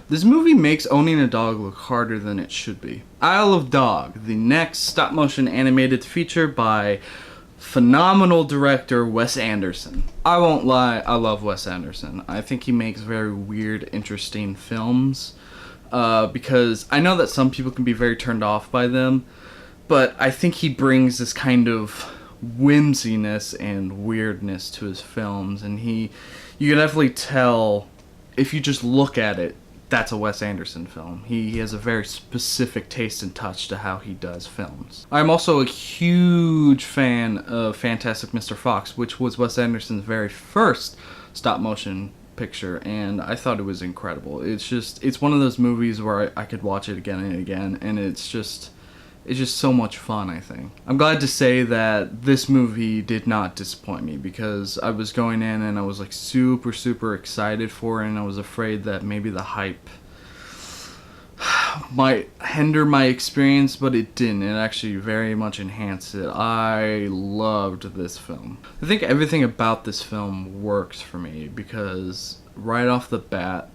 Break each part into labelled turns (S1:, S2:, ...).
S1: This movie makes owning a dog look harder than it should be. Isle of Dog, the next stop-motion animated feature by phenomenal director Wes Anderson. I won't lie, I love Wes Anderson. I think he makes very weird, interesting films. Because I know that some people can be very turned off by them, but I think he brings this kind of whimsiness and weirdness to his films, and you can definitely tell if you just look at it, that's a Wes Anderson film. He has a very specific taste and touch to how he does films. I'm also a huge fan of Fantastic Mr. Fox, which was Wes Anderson's very first stop-motion picture, and I thought it was incredible. It's one of those movies where I could watch it again and again, and it's just so much fun, I think. I'm glad to say that this movie did not disappoint me, because I was going in and I was like super, super excited for it, and I was afraid that maybe the hype might hinder my experience, but it didn't. It actually very much enhanced it. I loved this film. I think everything about this film works for me, because right off the bat,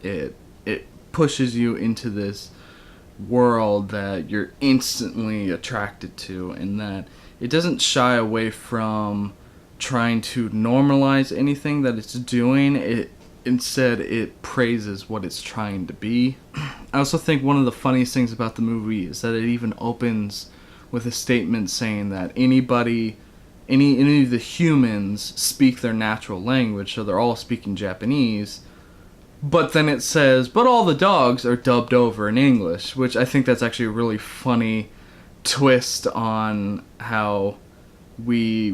S1: it pushes you into this world that you're instantly attracted to, and that it doesn't shy away from trying to normalize anything that it's doing. Instead, it praises what it's trying to be. I also think one of the funniest things about the movie is that it even opens with a statement saying that any of the humans speak their natural language, so they're all speaking Japanese. But then it says, but all the dogs are dubbed over in English, which I think that's actually a really funny twist on how we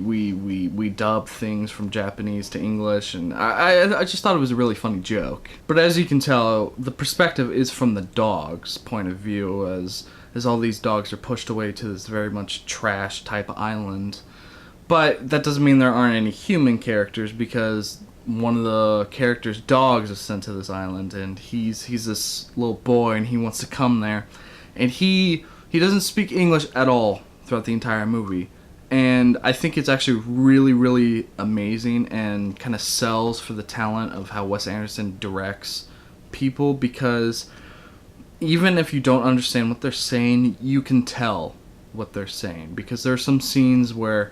S1: dub things from Japanese to English, and I just thought it was a really funny joke. But as you can tell, the perspective is from the dog's point of view, as all these dogs are pushed away to this very much trash type island. But that doesn't mean there aren't any human characters, because one of the character's dogs is sent to this island, and he's this little boy, and he wants to come there, and he doesn't speak English at all throughout the entire movie, and I think it's actually really, really amazing, and kind of sells for the talent of how Wes Anderson directs people, because even if you don't understand what they're saying, you can tell what they're saying, because there are some scenes where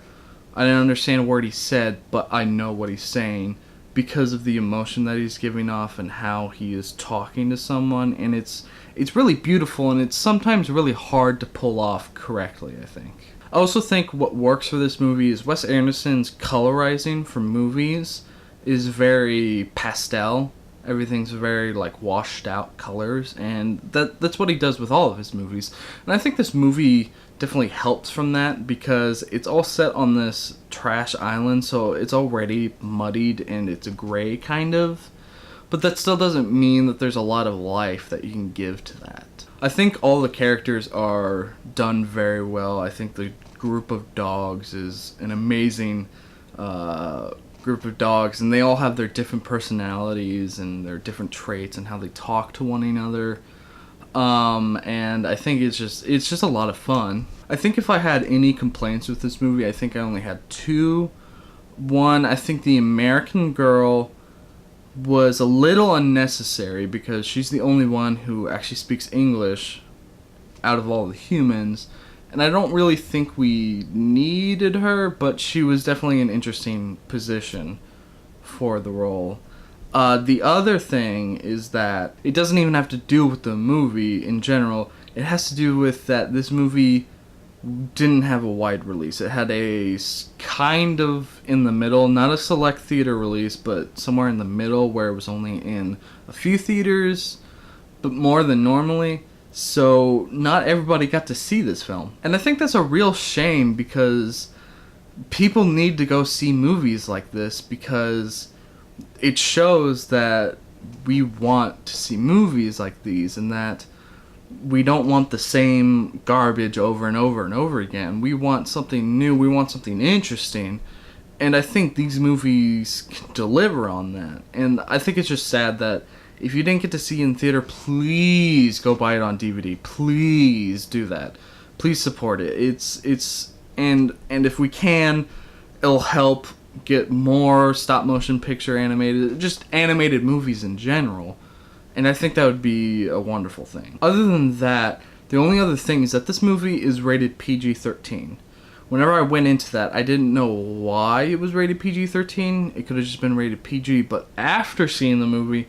S1: I didn't understand a word he said, but I know what he's saying, because of the emotion that he's giving off and how he is talking to someone, and it's really beautiful, and it's sometimes really hard to pull off correctly, I think. I also think what works for this movie is Wes Anderson's colorizing for movies is very pastel. Everything's very like washed out colors, and that's what he does with all of his movies. And I think this movie definitely helps from that, because it's all set on this trash island, so it's already muddied and it's a gray kind of, but that still doesn't mean that there's a lot of life that you can give to that. I think all the characters are done very well. I think the group of dogs is an amazing group of dogs, and they all have their different personalities and their different traits and how they talk to one another. And I think it's just a lot of fun. I think if I had any complaints with this movie, I think I only had two. One, I think the American girl was a little unnecessary, because she's the only one who actually speaks English out of all the humans, and I don't really think we needed her, but she was definitely an interesting position for the role. The other thing is that it doesn't even have to do with the movie in general. It has to do with that this movie didn't have a wide release. It had a kind of in the middle, not a select theater release, but somewhere in the middle where it was only in a few theaters, but more than normally. So not everybody got to see this film. And I think that's a real shame, because people need to go see movies like this, because it shows that we want to see movies like these, and that we don't want the same garbage over and over and over again. We want something new. We want something interesting. And I think these movies can deliver on that. And I think it's just sad that if you didn't get to see it in theater, please go buy it on DVD. Please do that. Please support it. And if we can, it'll help get more stop motion picture animated, just animated movies in general. And I think that would be a wonderful thing. Other than that, the only other thing is that this movie is rated PG-13. Whenever I went into that, I didn't know why it was rated PG-13. It could have just been rated PG, but after seeing the movie,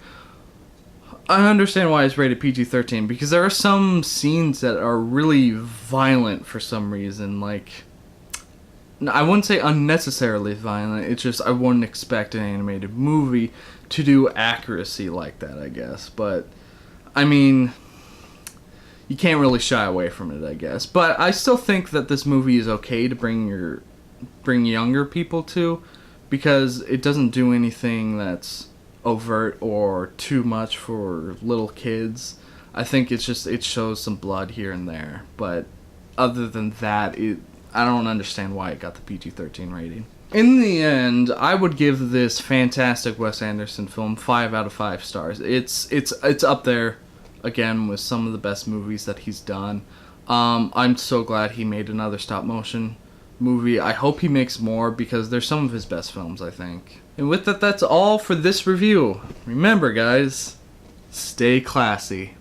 S1: I understand why it's rated PG-13, because there are some scenes that are really violent for some reason. Like, I wouldn't say unnecessarily violent, it's just I wouldn't expect an animated movie to do accuracy like that, I guess. But, I mean, you can't really shy away from it, I guess. But I still think that this movie is okay to bring younger people to, because it doesn't do anything that's overt or too much for little kids. I think it shows some blood here and there, but other than that, I don't understand why it got the PG-13 rating. In the end, I would give this fantastic Wes Anderson film 5 out of 5 stars. It's up there again with some of the best movies that he's done. I'm so glad he made another stop motion movie. I hope he makes more, because they're some of his best films, I think. And with that, that's all for this review. Remember, guys, stay classy.